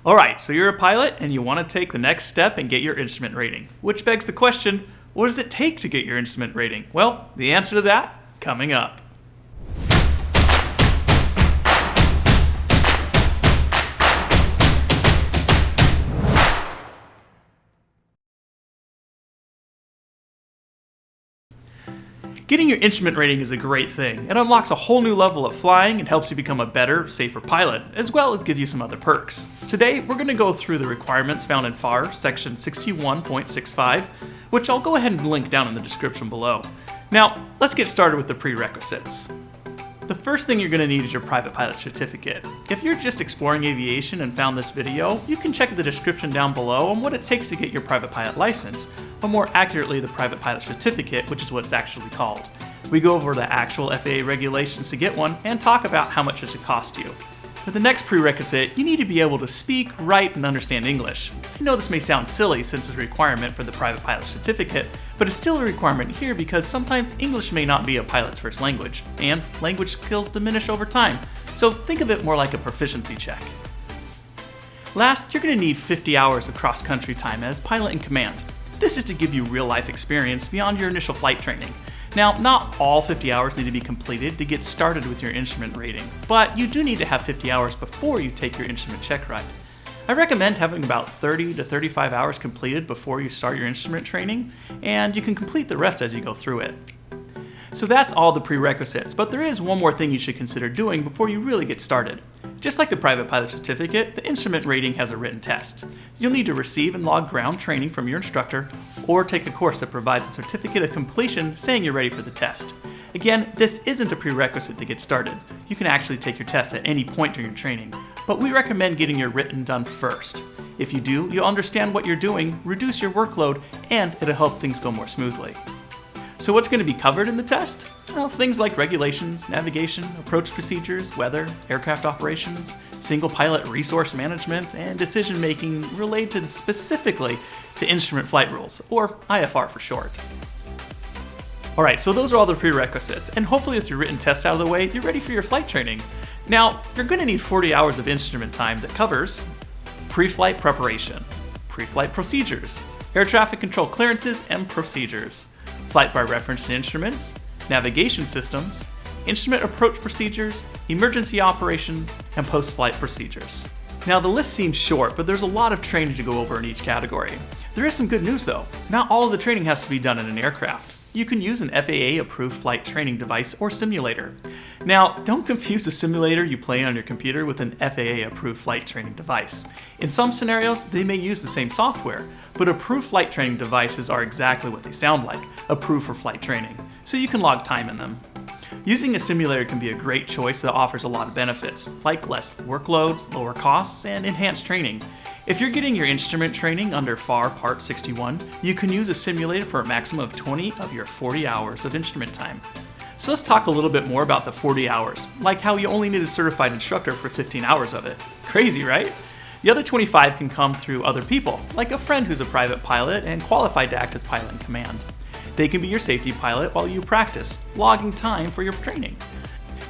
Alright, so you're a pilot and you want to take the next step and get your instrument rating. Which begs the question, what does it take to get your instrument rating? Well, the answer to that, coming up. Getting your instrument rating is a great thing. It unlocks a whole new level of flying and helps you become a better, safer pilot, as well as gives you some other perks. Today, we're going to go through the requirements found in FAR section 61.65, which I'll go ahead and link down in the description below. Now, let's get started with the prerequisites. The first thing you're going to need is your private pilot certificate. If you're just exploring aviation and found this video, you can check the description down below on what it takes to get your private pilot license, or more accurately the private pilot certificate, which is what it's actually called. We go over the actual FAA regulations to get one and talk about how much it should cost you. For the next prerequisite, you need to be able to speak, write, and understand English. I know this may sound silly since it's a requirement for the private pilot certificate, but it's still a requirement here because sometimes English may not be a pilot's first language, and language skills diminish over time, so think of it more like a proficiency check. Last, you're going to need 50 hours of cross-country time as pilot in command. This is to give you real-life experience beyond your initial flight training. Now, not all 50 hours need to be completed to get started with your instrument rating, but you do need to have 50 hours before you take your instrument check ride. I recommend having about 30 to 35 hours completed before you start your instrument training, and you can complete the rest as you go through it. So that's all the prerequisites, but there is one more thing you should consider doing before you really get started. Just like the private pilot certificate, the instrument rating has a written test. You'll need to receive and log ground training from your instructor, or take a course that provides a certificate of completion saying you're ready for the test. Again, this isn't a prerequisite to get started. You can actually take your test at any point during your training, but we recommend getting your written done first. If you do, you'll understand what you're doing, reduce your workload, and it'll help things go more smoothly. So what's going to be covered in the test? Well, things like regulations, navigation, approach procedures, weather, aircraft operations, single pilot resource management, and decision making related specifically to instrument flight rules, or IFR for short. Alright, so those are all the prerequisites, and hopefully with your written test out of the way, you're ready for your flight training. Now, you're going to need 40 hours of instrument time that covers pre-flight preparation, pre-flight procedures, air traffic control clearances and procedures, flight by reference to instruments, navigation systems, instrument approach procedures, emergency operations, and post-flight procedures. Now the list seems short, but there's a lot of training to go over in each category. There is some good news though. Not all of the training has to be done in an aircraft. You can use an FAA-approved flight training device or simulator. Now, don't confuse the simulator you play on your computer with an FAA-approved flight training device. In some scenarios, they may use the same software, but approved flight training devices are exactly what they sound like, approved for flight training, so you can log time in them. Using a simulator can be a great choice that offers a lot of benefits, like less workload, lower costs, and enhanced training. If you're getting your instrument training under FAR Part 61, you can use a simulator for a maximum of 20 of your 40 hours of instrument time. So let's talk a little bit more about the 40 hours, like how you only need a certified instructor for 15 hours of it. Crazy, right? The other 25 can come through other people, like a friend who's a private pilot and qualified to act as pilot in command. They can be your safety pilot while you practice, logging time for your training.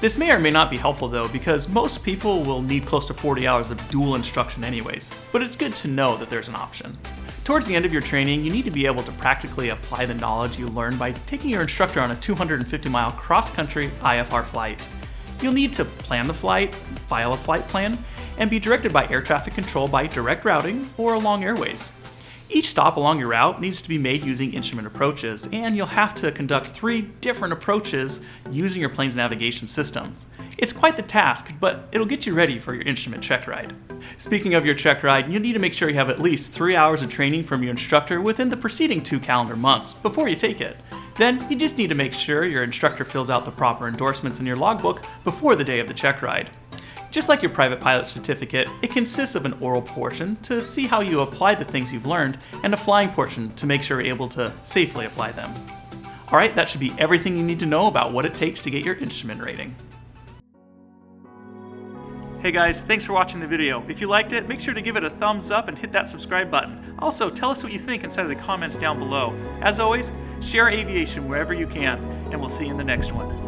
This may or may not be helpful though, because most people will need close to 40 hours of dual instruction anyways, but it's good to know that there's an option. Towards the end of your training, you need to be able to practically apply the knowledge you learned by taking your instructor on a 250-mile cross-country IFR flight. You'll need to plan the flight, file a flight plan, and be directed by air traffic control by direct routing or along airways. Each stop along your route needs to be made using instrument approaches, and you'll have to conduct 3 different approaches using your plane's navigation systems. It's quite the task, but it'll get you ready for your instrument check ride. Speaking of your check ride, you need to make sure you have at least 3 hours of training from your instructor within the preceding 2 calendar months before you take it. Then you just need to make sure your instructor fills out the proper endorsements in your logbook before the day of the check ride. Just like your private pilot certificate, it consists of an oral portion to see how you apply the things you've learned, and a flying portion to make sure you're able to safely apply them. Alright, that should be everything you need to know about what it takes to get your instrument rating. Hey guys, thanks for watching the video. If you liked it, make sure to give it a thumbs up and hit that subscribe button. Also, tell us what you think inside of the comments down below. As always, share aviation wherever you can, and we'll see you in the next one.